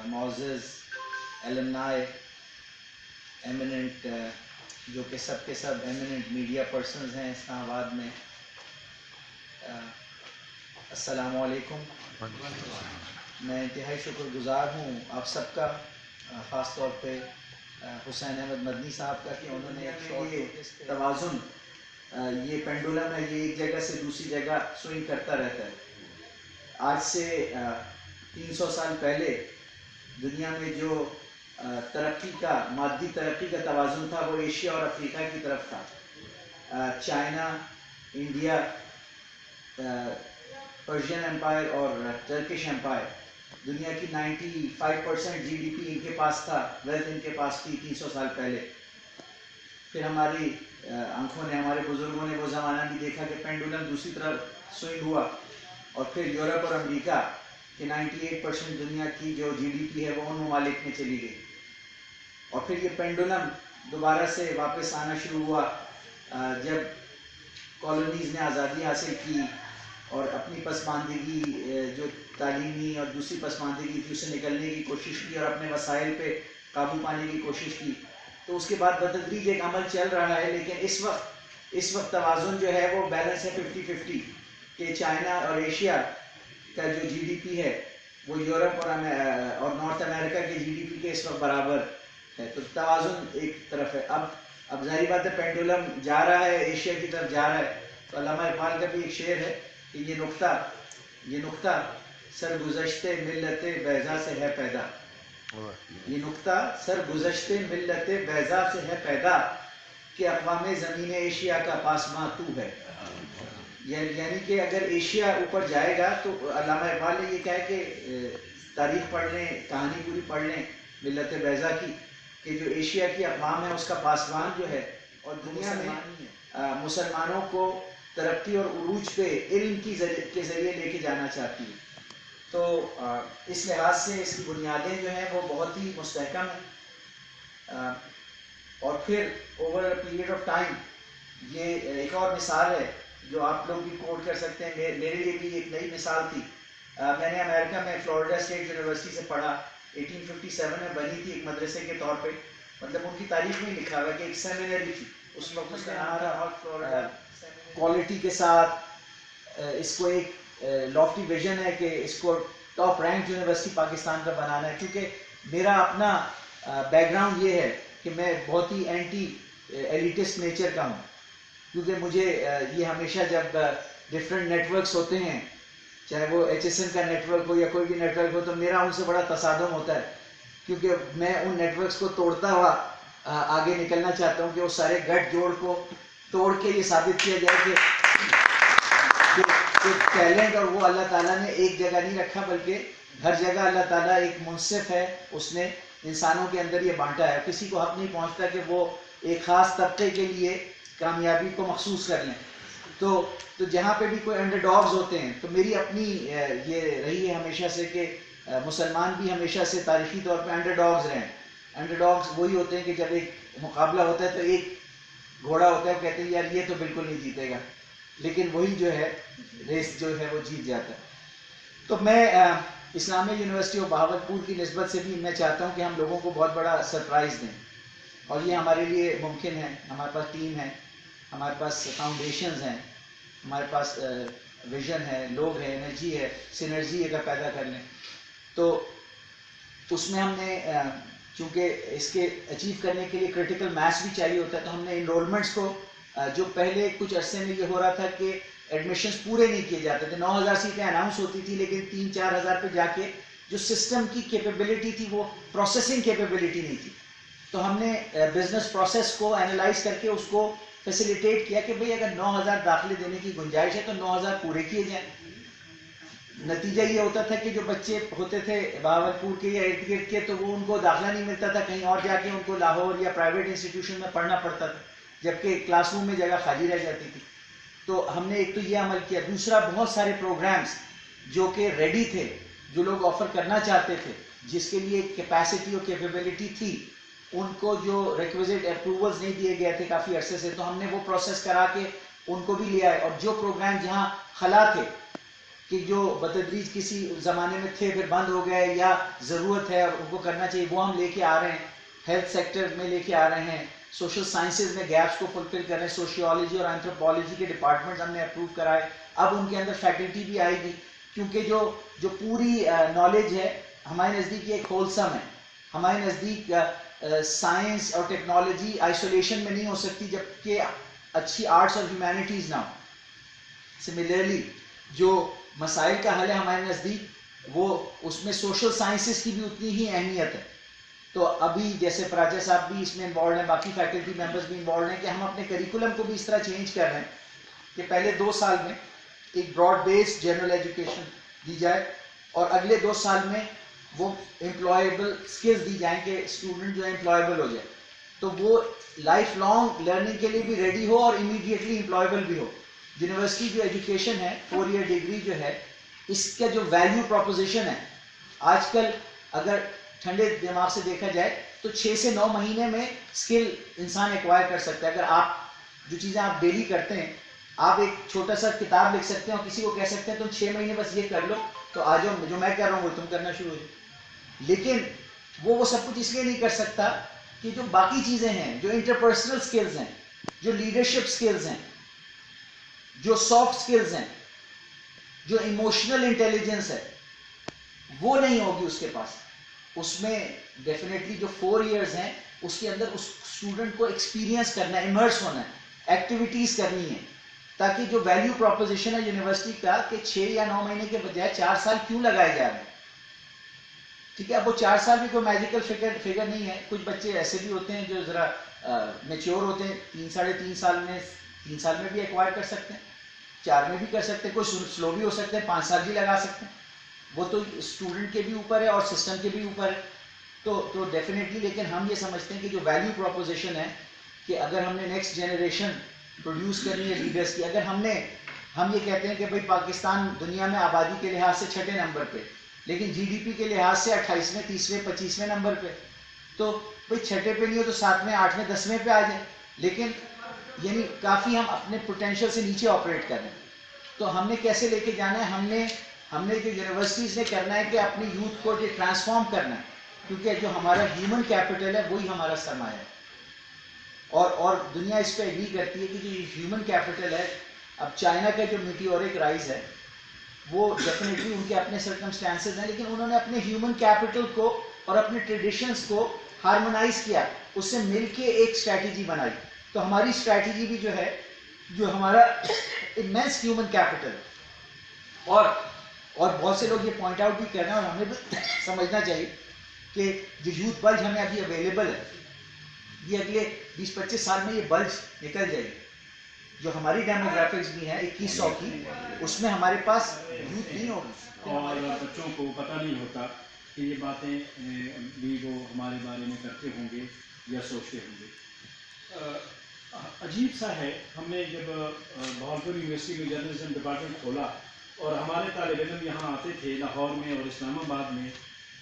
معزز ایلمنائی ایمیننٹ جو کہ سب کے سب ایمیننٹ میڈیا پرسنز ہیں اسلام آباد میں، السلام علیکم. میں انتہائی شکر گزار ہوں آپ سب کا، خاص طور پہ حسین احمد مدنی صاحب کا کہ انہوں نے ایک شارٹ توازن، یہ پینڈولم ہے، یہ ایک جگہ سے دوسری جگہ سوئنگ کرتا رہتا ہے. آج سے 300 سال پہلے دنیا میں جو ترقی کا، مادی ترقی کا توازن تھا وہ ایشیا اور افریقہ کی طرف تھا. چائنا، انڈیا، پرشین امپائر اور ٹرکش امپائر، دنیا کی 95% جی ڈی پی ان کے پاس تھا، ویلتھ ان کے پاس تھی 300 سال پہلے. پھر ہماری آنکھوں نے، ہمارے بزرگوں نے وہ زمانہ بھی دیکھا کہ پینڈولم دوسری طرف سوئنگ ہوا، اور پھر یورپ اور امریکہ کہ 98% دنیا کی جو جی ڈی پی ہے وہ ان ممالک میں چلی گئی. اور پھر یہ پینڈولم دوبارہ سے واپس آنا شروع ہوا جب کالونیز نے آزادی حاصل کی اور اپنی پسماندگی، جو تعلیمی اور دوسری پسماندگی تھی، اسے نکلنے کی کوشش کی اور اپنے وسائل پہ قابو پانے کی کوشش کی. تو اس کے بعد بتدریج ایک عمل چل رہا ہے، لیکن اس وقت توازن جو ہے وہ بیلنس ہے 50-50 کہ چائنا اور ایشیا کا جو جی ڈی پی ہے وہ یورپ اور نارتھ امریکہ کے جی ڈی پی کے اس وقت برابر ہے. تو توازن ایک طرف ہے. اب ظاہری بات ہے پینڈولم جا رہا ہے، ایشیا کی طرف جا رہا ہے. تو علامہ اقبال کا بھی ایک شعر ہے کہ یہ نقطہ سرگزشت ملت بیضا سے ہے پیدا، یہ نقطہ سرگزشت ملت بیضا سے ہے پیدا، کہ اقوام زمین ایشیا کا پاسباں تو ہے. یعنی کہ اگر ایشیا اوپر جائے گا تو علامہ اقبال نے یہ کہا کہ تاریخ پڑھ لیں، کہانی پوری پڑھ لیں ملت بیضا کی، کہ جو ایشیا کی اقوام ہے اس کا پاسبان جو ہے، اور دنیا میں مسلمانوں کو ترقی اور عروج پہ علم کے ذریعے لے کے جانا چاہتی ہے. تو اس لحاظ سے اس کی بنیادیں جو ہیں وہ بہت ہی مستحکم ہیں. اور پھر over a period of time, یہ ایک اور مثال ہے جو آپ لوگ بھی کوٹ کر سکتے ہیں. میرے لیے بھی ایک نئی مثال تھی. میں نے امریکہ میں فلوریڈا اسٹیٹ یونیورسٹی سے پڑھا، 1857 میں بنی تھی ایک مدرسے کے طور پہ. مطلب ان کی تاریخ میں لکھا ہوا ہے کہ ایک سیمینری تھی اس وقت، اس کا نام تھا کوالٹی کے ساتھ. اس کو ایک لافٹی ویژن ہے کہ اس کو ٹاپ رینک یونیورسٹی پاکستان کا بنانا ہے. کیونکہ میرا اپنا بیک گراؤنڈ یہ ہے کہ میں بہت ہی اینٹی ایلیٹسٹ نیچر کا ہوں. کیونکہ مجھے یہ ہمیشہ جب ڈفرینٹ نیٹ ورکس ہوتے ہیں، چاہے وہ ایچ ایس این کا نیٹ ورک ہو یا کوئی بھی نیٹ ورک ہو، تو میرا ان سے بڑا تصادم ہوتا ہے. کیونکہ میں ان نیٹ ورکس کو توڑتا ہوا آگے نکلنا چاہتا ہوں کہ اس سارے گٹھ جوڑ کو توڑ کے یہ ثابت کیا جائے کہ ٹیلنٹ اور وہ اللہ تعالیٰ نے ایک جگہ نہیں رکھا، بلکہ ہر جگہ اللہ تعالیٰ ایک منصف ہے، اس نے انسانوں کے اندر یہ بانٹا ہے. کسی کو حق نہیں پہنچتا کہ وہ ایک خاص طبقے کے لیے کامیابی کو مخصوص کر لیں. تو جہاں پہ بھی کوئی انڈر ڈاگز ہوتے ہیں، تو میری اپنی یہ رہی ہے ہمیشہ سے کہ مسلمان بھی ہمیشہ سے تاریخی طور پہ انڈر ڈاگز رہے ہیں. انڈر ڈاگز وہی ہوتے ہیں کہ جب ایک مقابلہ ہوتا ہے تو ایک گھوڑا ہوتا ہے، کہتے ہیں یار یہ تو بالکل نہیں جیتے گا، لیکن وہی جو ہے ریس جو ہے وہ جیت جاتا ہے. تو میں اسلامیہ یونیورسٹی آف بہاولپور کی نسبت سے بھی میں چاہتا ہوں کہ ہم لوگوں کو بہت بڑا سرپرائز دیں، اور یہ ہمارے لیے ممکن ہے. ہمارے پاس ٹیم ہے، ہمارے پاس فاؤنڈیشنز ہیں، ہمارے پاس ویژن ہے، لوگ ہیں، انرجی ہے. سینرجی اگر پیدا کر لیں تو اس میں ہم نے چونکہ اس کے اچیو کرنے کے لیے کرٹیکل میس بھی چاہیے ہوتا ہے، تو ہم نے انرولمنٹس کو، جو پہلے کچھ عرصے میں یہ ہو رہا تھا کہ ایڈمیشنز پورے نہیں کیے جاتے تھے، 9,000 سیٹیں اناؤنس ہوتی تھی لیکن 3-4 ہزار پہ جا کے جو سسٹم کی کیپیبلٹی تھی وہ پروسیسنگ کیپیبلٹی نہیں تھی. تو ہم نے بزنس پروسیس کو اینالائز کر کے اس کو فیسیلیٹیٹ کیا کہ بھئی اگر 9,000 داخلے دینے کی گنجائش ہے تو 9,000 پورے کیے جائیں. نتیجہ یہ ہوتا تھا کہ جو بچے ہوتے تھے بہاولپور کے یا ارد گرد کے، تو وہ ان کو داخلہ نہیں ملتا تھا، کہیں اور جا کے ان کو لاہور یا پرائیویٹ انسٹیٹیوشن میں پڑھنا پڑتا تھا، جبکہ کلاس روم میں جگہ خالی رہ جاتی تھی. تو ہم نے ایک تو یہ عمل کیا. دوسرا، بہت سارے پروگرامز جو کہ ریڈی تھے، جو لوگ آفر کرنا چاہتے تھے، جس کے لیے کیپیسٹی اور کیپیبلٹی تھی، ان کو جو ریکویزٹ اپروولز نہیں دیے گئے تھے کافی عرصے سے، تو ہم نے وہ پروسیس کرا کے ان کو بھی لیا ہے. اور جو پروگرام جہاں خلا تھے کہ جو بتدریج کسی زمانے میں تھے پھر بند ہو گئے یا ضرورت ہے اور ان کو کرنا چاہیے، وہ ہم لے کے آ رہے ہیں. ہیلتھ سیکٹر میں لے کے آ رہے ہیں، سوشل سائنسز میں گیپس کو فلفل کر رہے ہیں، سوشیولوجی اور اینتھروپولوجی کے ڈپارٹمنٹس ہم نے اپروو کرائے. اب ان کے اندر فیکلٹی بھی آئے گی، کیونکہ جو پوری نالج ہے ہمارے نزدیک ایک ہولسم ہے. ہمارے نزدیک سائنس اور ٹیکنالوجی آئسولیشن میں نہیں ہو سکتی جب کہ اچھی آرٹس اور ہیومینٹیز نہ ہو. سملرلی جو مسائل کا حل ہے ہمارے نزدیک، وہ اس میں سوشل سائنسز کی بھی اتنی ہی اہمیت ہے. تو ابھی جیسے پراچا صاحب بھی اس میں انوالوڈ ہیں، باقی فیکلٹی ممبرز بھی انوالوڈ ہیں، کہ ہم اپنے کریکولم کو بھی اس طرح چینج کر رہے ہیں کہ پہلے 2 سال میں ایک براڈ بیسڈ جنرل ایجوکیشن دی جائے اور اگلے 2 سال میں وہ امپلائیبل سکلز دی جائیں کہ اسٹوڈنٹ جو ہے امپلائیبل ہو جائے، تو وہ لائف لانگ لرننگ کے لیے بھی ریڈی ہو اور امیڈیٹلی امپلائیبل بھی ہو. یونیورسٹی جو ایجوکیشن ہے 4 ایئر ڈگری جو ہے، اس کا جو ویلیو پروپوزیشن ہے آج کل اگر ٹھنڈے دماغ سے دیکھا جائے تو 6 سے 9 مہینے میں اسکل انسان ایکوائر کر سکتا ہے. اگر آپ جو چیزیں آپ ڈیلی کرتے ہیں، آپ ایک چھوٹا سا کتاب لکھ سکتے ہیں اور کسی کو کہہ سکتے ہیں تم 6 مہینے بس یہ کر لو تو آ جاؤ جو میں کر رہا ہوں وہ تم کرنا شروع ہو جائے. لیکن وہ سب کچھ اس لیے نہیں کر سکتا کہ جو باقی چیزیں ہیں، جو انٹرپرسنل سکلز ہیں، جو لیڈرشپ سکلز ہیں، جو سافٹ سکلز ہیں، جو ایموشنل انٹیلیجنس ہے، وہ نہیں ہوگی اس کے پاس. اس میں ڈیفینیٹلی جو 4 ایئرز ہیں اس کے اندر اس اسٹوڈنٹ کو ایکسپیرینس کرنا ہے، امرس ہونا ہے، ایکٹیویٹیز کرنی ہے، تاکہ جو ویلیو پروپوزیشن ہے یونیورسٹی کا کہ 6 یا 9 مہینے کے بجائے 4 سال کیوں لگائے جا رہے ہیں. ٹھیک ہے، اب وہ 4 سال بھی کوئی میجیکل فگر نہیں ہے. کچھ بچے ایسے بھی ہوتے ہیں جو ذرا میچیور ہوتے ہیں، 3 ساڑھے 3 سال میں 3 سال میں بھی ایکوائر کر سکتے ہیں، 4 میں بھی کر سکتے ہیں، کوئی سلو بھی ہو سکتے ہیں، 5 سال بھی لگا سکتے ہیں. وہ تو اسٹوڈنٹ کے بھی اوپر ہے اور سسٹم کے بھی اوپر ہے. تو ڈیفینیٹلی، لیکن ہم یہ سمجھتے ہیں کہ جو ویلیو پروپوزیشن ہے کہ اگر ہم نے نیکسٹ جنریشن پروڈیوس کرنی ہے لیڈرس کی، اگر ہم یہ کہتے ہیں کہ بھائی پاکستان دنیا میں آبادی کے لحاظ سے 6 نمبر پہ، لیکن جی ڈی پی کے لحاظ سے 28ویں 30ویں 25ویں نمبر پہ، تو بھائی 6 پہ نہیں ہو تو 7ویں 8ویں 10ویں پہ آ جائیں. لیکن یعنی کافی ہم اپنے پوٹینشیل سے نیچے آپریٹ کر رہے ہیں. تو ہم نے کیسے لے کے جانا ہے؟ ہم نے جو یونیورسٹیز نے کرنا ہے کہ اپنی یوتھ کو یہ ٹرانسفارم کرنا ہے، کیونکہ جو ہمارا ہیومن کیپٹل ہے وہی ہمارا سرمایہ ہے. اور دنیا اس پہ ایگری کرتی ہے کہ جو ہیومن کیپٹل ہے، اب چائنا کا جو میٹیورک رائز ہے وہ ڈیفینیٹلی ان کے اپنے سرکمسٹانسز ہیں، لیکن انہوں نے اپنے ہیومن کیپٹل کو اور اپنے ٹریڈیشنز کو ہارمونائز کیا، اس سے مل کے ایک اسٹریٹجی بنائی. تو ہماری اسٹریٹجی بھی جو ہے، جو ہمارا امینس ہیومن کیپٹل، اور بہت سے لوگ یہ پوائنٹ آؤٹ بھی کر رہے ہیں اور ہمیں بھی سمجھنا چاہیے کہ جو یوتھ بلج ہمیں ابھی اویلیبل ہے، یہ اگلے 20-25 سال میں یہ بلج نکل جائے گی. جو ہماری ڈیموگرافکس بھی ہے 2100 کی، اس میں ہمارے پاس یوتھ نہیں ہوگی اور بچوں کو پتہ نہیں ہوتا کہ یہ باتیں بھی وہ ہمارے بارے میں کرتے ہوں گے یا سوچتے ہوں گے. عجیب سا ہے، ہم نے جب بہاولپور یونیورسٹی میں جرنلزم ڈپارٹمنٹ کھولا اور ہمارے طالب علم یہاں آتے تھے لاہور میں اور اسلام آباد میں،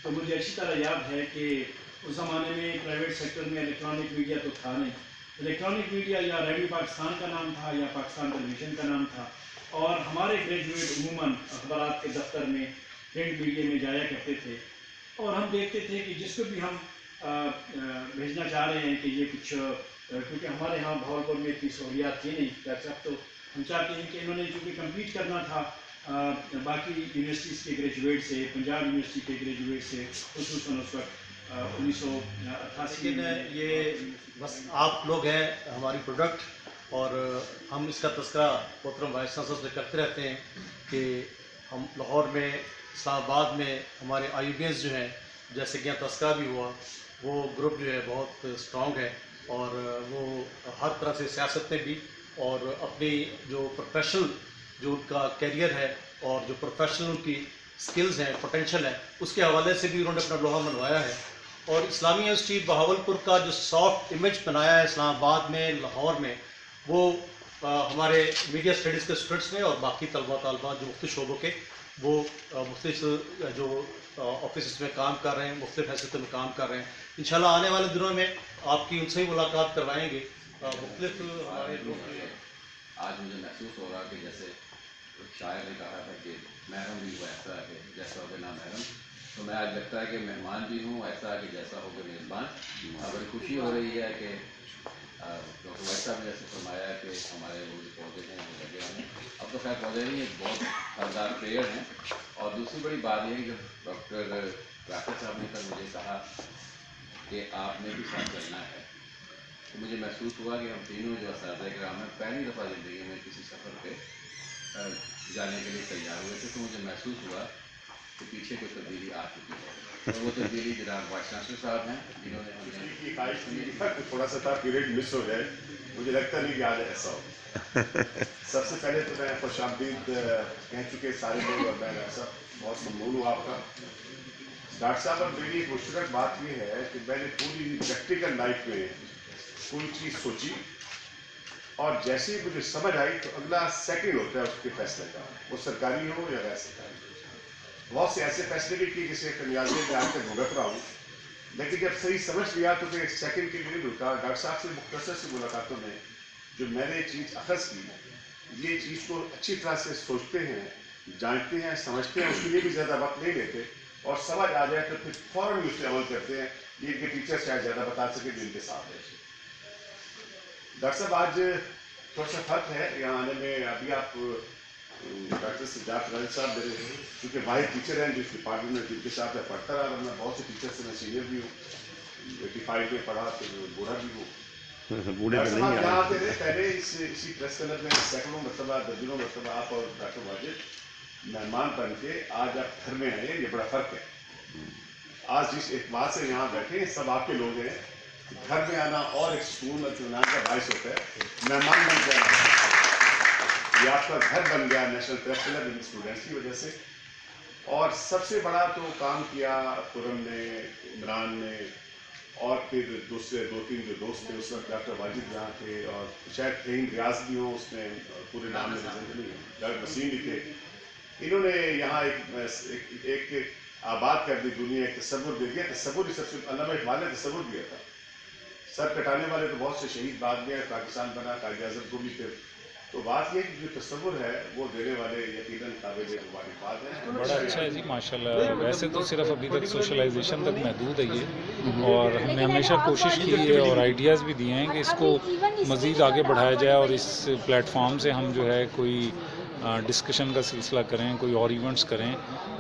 تو مجھے اچھی طرح یاد ہے کہ اس زمانے میں پرائیویٹ سیکٹر میں الیکٹرانک میڈیا تو تھا نہیں. الیکٹرانک میڈیا یا ریڈیو پاکستان کا نام تھا یا پاکستان ٹیلی ویژن کا نام تھا، اور ہمارے گریجویٹ عموماً اخبارات کے دفتر میں پرنٹ میڈیا میں جایا کرتے تھے، اور ہم دیکھتے تھے کہ جس کو بھی ہم بھیجنا چاہ رہے ہیں کہ یہ کچھ، کیونکہ ہمارے یہاں بہاولپور میں اتنی سہولیات تھی نہیں. ڈاکٹر صاحب تو ہم چاہتے ہیں کہ انہوں نے چونکہ کمپیٹ کرنا تھا باقی یونیورسٹیز کے گریجویٹ سے، پنجاب یونیورسٹی کے گریجویٹ سے، خصوصاً اس وقت 1988. لیکن یہ بس آپ لوگ ہیں ہماری پروڈکٹ، اور ہم اس کا تذکرہ محترم وائس چانسلر سے کرتے رہتے ہیں کہ ہم لاہور میں، اسلام آباد میں ہمارے آئی بی ایس جو ہیں، جیسے کہ یہاں تذکرہ بھی ہوا، وہ گروپ جو ہے بہت اسٹرانگ ہے، اور وہ ہر طرح سے سیاست میں بھی اور اپنی جو پروفیشنل جو ان کا کیریئر ہے اور جو پروفیشنل کی سکلز ہیں، پوٹینشیل ہے، اس کے حوالے سے بھی انہوں نے اپنا لوہا منوایا ہے. اور اسلامی یونیورسٹی بہاولپور کا جو سافٹ امیج بنایا ہے اسلام آباد میں، لاہور میں، وہ ہمارے میڈیا اسٹڈیز کے اسٹوڈنٹس نے اور باقی طلباء طالبات جو مختلف شعبوں کے، وہ مختلف جو آفیسز میں کام کر رہے ہیں، مختلف حیثیتوں میں کام کر رہے ہیں. انشاءاللہ آنے والے دنوں میں آپ کی ان سے ہی ملاقات کروائیں گے. مختلف ہمارے لوگ. آج مجھے محسوس ہو رہا کہ جیسے ایک شاعر نے کہا تھا کہ محرم بھی ہو ایسا کہ جیسا ہوگا نا محرم. تو میں آج لگتا ہے کہ مہمان بھی ہوں ایسا کہ جیسا ہوگا میزبان. بڑی خوشی ہو رہی ہے کہ ڈاکٹر وائس صاحب نے ایسے فرمایا کہ ہمارے وہ جو پودے ہیں وہ لگے ہوئے ہیں. اب تو خیر پودے نہیں ایک بہت پھلدار پیڑ ہیں. اور دوسری بڑی بات یہ ہے کہ ڈاکٹر راکٹ صاحب نے کل مجھے کہا کہ آپ نے بھی ساتھ چلنا ہے. تو مجھے محسوس ہوا کہ ہم تینوں جو اساتذہ کرام ہیں پہلی دفعہ زندگی میں کسی سفر پہ جانے کے لیے تیار ہوئے تھے. تو مجھے محسوس ہوا کہ پیچھے کوئی تبدیلی آ چکی ہے. اور وہ تبدیلی جناب وائس چانسلر صاحب ہیں جنہوں نے کی خواہش تھی تھوڑا سا تھا پیریڈ مس ہو جائے. مجھے لگتا نہیں کہ آج ایسا ہو. سب سے پہلے تو میں خوش آمدید کہہ چکے سارے لوگ اور میں ایسا بہت ممنون ہوں آپ کا. ڈاکٹر صاحب اب میری ایک مشترک بات یہ ہے کہ میں نے پوری پریکٹیکل لائف میں کوئی چیز سوچی اور جیسے ہی مجھے سمجھ آئی تو اگلا سیکنڈ ہوتا ہے اس کے فیصلے کا, وہ سرکاری ہو یا غیر سرکاری. بہت سے ایسے فیصلے بھی کیے جسے خمیازے میں آج تک بھگت رہا ہوں, لیکن جب صحیح سمجھ لیا تو پھر ایک سیکنڈ کے لیے نہیں رکا. ڈاکٹر صاحب سے مختصر سی ملاقاتوں میں جو میں نے چیز اخذ کی, یہ چیز کو اچھی طرح سے سوچتے ہیں, جانتے ہیں, سمجھتے ہیں, اس کے لیے بھی زیادہ وقت نہیں لیتے اور سمجھ آ جائے تو پھر فوراً اس پہ عمل کرتے ہیں. یہ کہ ٹیچر شاید زیادہ بتا سکے جن کے ساتھ ہے. ڈاکٹر صاحب آج تھوڑا سا فرق ہے یہاں آنے میں. ابھی آپ ڈاکٹر سجاد غالب صاحب میرے کیونکہ واحد ٹیچر ہیں جس ڈپارٹمنٹ میں جن کے ساتھ میں پڑھتا رہا, ورنہ بہت سے ٹیچر سے میں سینئر بھی ہوں, 85 میں پڑھا تو بوڑھا بھی ہوں. ڈاکٹر صاحب یہاں آتے رہے پہلے اسی پریس کلب میں سینکڑوں مرتبہ درجنوں مرتبہ آپ اور ڈاکٹر واجد مہمان بن کے آج آپ گھر میں آئے. یہ بڑا فرق ہے. آج جس اعتماد سے یہاں بیٹھے سب آپ کے لوگ ہیں. گھر میں آنا اور ایک سکون اور اطمینان کا باعث ہوتا ہے. مہمان بن کے آنا یہ آپ کا گھر بن گیا national press club in students کی وجہ سے. اور سب سے بڑا تو کام کیا خرم نے, عمران نے, اور پھر دوسرے 2-3 جو دوست تھے اس وقت ڈاکٹر واجد جہاں تھے اور شاید فہیم ریاض بھی ہوں, اس میں پورے نام میں نظر نہیں, ڈاکٹر وسیم بھی تھے. انہوں نے یہاں ایک آباد کر دی دنیا, ایک تصور دے دیا. تصور ہی سب سے علامہ اقبال نے تصور دیا تھا. سر کٹانے والے تو بہت سے شہید بعد میں پاکستان بنا, قائد اعظم کو بھی پھر. تو بات یہ کہ جو تصور ہے وہ دینے والے یقیناً قابل معرفت ہیں. بڑا اچھا ہے جی ماشاء اللہ. ویسے تو صرف ابھی تک سوشلائزیشن تک محدود ہے یہ, اور ہم نے ہمیشہ کوشش کی ہے اور آئیڈیاز بھی دیے ہیں کہ اس کو مزید آگے بڑھایا جائے اور اس پلیٹ فارم سے ہم جو ہے کوئی ڈسکشن کا سلسلہ کریں, کوئی اور ایونٹس کریں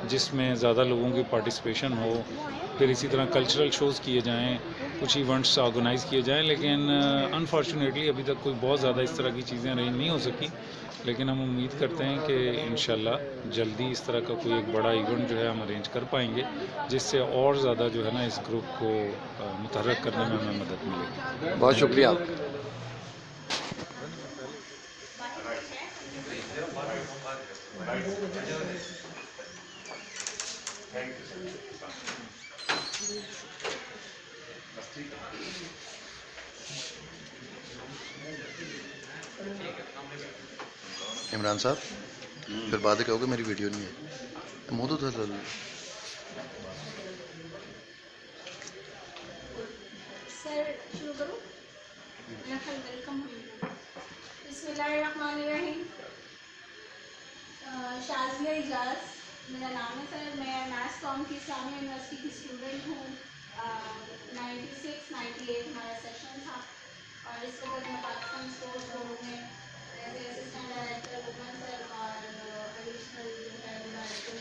جس میں زیادہ لوگوں کی پارٹیسپیشن ہو. پھر اسی طرح کلچرل شوز کیے جائیں, کچھ ایونٹس آرگنائز کیے جائیں. لیکن انفارچونیٹلی ابھی تک کوئی بہت زیادہ اس طرح کی چیزیں ارینج نہیں ہو سکی, لیکن ہم امید کرتے ہیں کہ انشاءاللہ جلدی اس طرح کا کوئی ایک بڑا ایونٹ جو ہے ہم ارینج کر پائیں گے, جس سے اور زیادہ جو ہے نا اس گروپ کو متحرک کرنے میں ہمیں مدد ملے گی. بہت شکریہ. عمران صاحب پھر بعد کہو گے میری ویڈیو نہیں ہے. منہ تو دھل سر شروع کروں. ویلکم. بسم اللہ الرحمن الرحیم. شازیہ اجاز میرا نام ہے سر. میں میتھس کام کی اسلامیہ یونیورسٹی کی اسٹوڈنٹ ہوں. 96-98 ہمارا سیشن تھا اور اس وقت میں پاکستان اسپورٹس بورڈ میں as a assistant director women sir اور ایڈیشنل جو ہے ڈائریکٹر